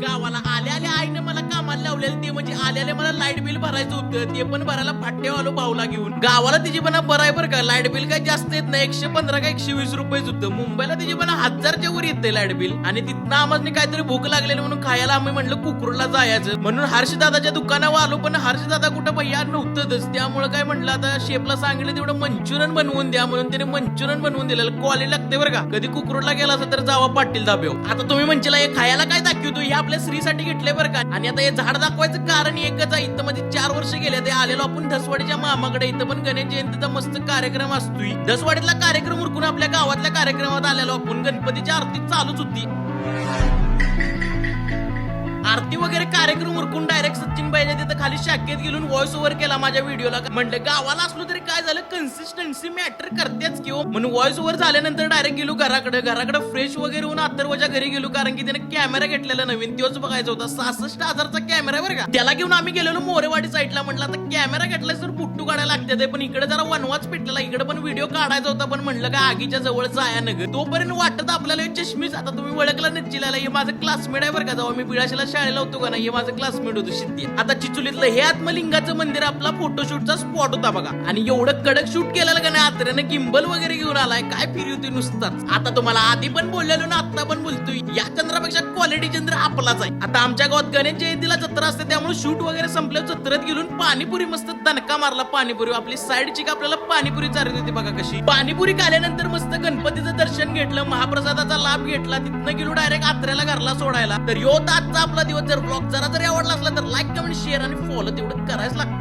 गावाला आल्या आल्या आईने मला कामाला लावलेलं ते म्हणजे आल्याला मला लाईट बिल भरायचं होतं ते पण भरायला फाट्याव आलो भाऊला घेऊन. गावाला तिची पण बरं बरं का लाईट बिल काय जास्त येत नाही 115 का 120 रुपयेच होतं. मुंबईला तिची पण 1000च्या वर येते लाईट बिल. आणि तिथनं आम्हाला काहीतरी भूक लागलेली म्हणून खायला आम्ही म्हणलं कुकरूला जायचं म्हणून हर्षदादाच्या दुकानावर आलो पण हर्षदादा कुठं भैया नव्हतंच. त्यामुळे काय म्हणलं आता शेफला सांगितलं तेवढं मंचुरियन बनवून द्या म्हणून त्याने मंचुरियन बनवून दिलेलं. क्वालिटी लागते बरं का. कधी कुकरूला गेला असं तर जावा पाटील दाब्यावर. आता तुम्ही म्हणशील हे खायला काय दाखवतो हे आपल्या स्त्रीसाठी घेतलंय बरं का. आणि आता हे झाड दाखवायचं कारण एकच आहे इथं मध्ये 4 वर्ष गेले ते आलेलो आपण धसवाडीच्या मामाकडे. इथं पण गणेश जयंतीचा मस्त कार्यक्रम असतोय. धसवाडीतला कार्यक्रम उरकून आपल्या गावातल्या कार्यक्रमात आलेलो आपण. गणपतीची आरती चालूच होती. आरती वगैरे कार्यक्रम उरकून डायरेक्ट सचिन बाईच्या तिथं खाली शाखेत गेलून व्हॉइस ओव्हर केला माझ्या व्हिडिओला. म्हणलं गावाला असलो तरी काय झालं कन्सिस्टन्सी मॅटर करतेच किंवा म्हणून व्हॉइस ओव्हर झाल्यानंतर डायरेक्ट गेलो घराकडे फ्रेश वगैरे होऊन अथर्वच्या घरी गेलो कारण की त्याने कॅमेरा घेतलेला नवीन तोच बघायचा होता. 66,000चा कॅमेरा बरं का. त्याला घेऊन आम्ही गेलेलो मोरेवाडी साईडला. म्हटलं आता कॅमेरा घेतलाय तर बुट्टू काढायला लागते पण इकडे जरा वनवाच पेटलेला. इकडे पण व्हिडिओ काढायचा होता पण म्हणलं का आगीच्या जवळ जाया नग. तोपर्यंत वाटत आपल्याला चष्मीच. आता तुम्ही ओळखला नच्चिलाला हे माझं क्लासमेट आहे बरं का. जेव्हा मी बिळाशीला शाळेला होतो का नाही हे माझं क्लासमेट होतो शिंदे. आता चिचुलीतलं हे आत्मलिंगाचं मंदिर आपला फोटोशूटचा स्पॉट होता बघा. आणि एवढं कडक शूट केलेलं का नाही आत्र्यानं गिंबल वगैरे घेऊन आलाय. काय फिरी होती नुसताच. आता तुम्हाला आधी पण बोललेलो ना आता पण बोलतोय या चंद्रापेक्षा क्वालिटी चंद्र आपलाच आहे. आता आमच्या गावात गणेश जयंतीला जत्रा असते त्यामुळे शूट वगैरे संपलं. जत्रेत गेलून पाणीपुरी मस्त दणका मारला. पाणीपुरी आपली साईडची का आपल्याला पाणीपुरी चालत होती बघा कशी. पाणीपुरी खाल्यानंतर मस्त गणपतीचं दर्शन घेतलं. महाप्रसादाचा लाभ घेतला. तिथनं गेलो डायरेक्ट आत्र्याला घरला सोडायला. तर यो आजचा आपला दिवस. जर ब्लॉग जरा जरी आवडला असला तर लाईक कमेंट शेअर आणि फॉलो तेवढं करायच लागतंय.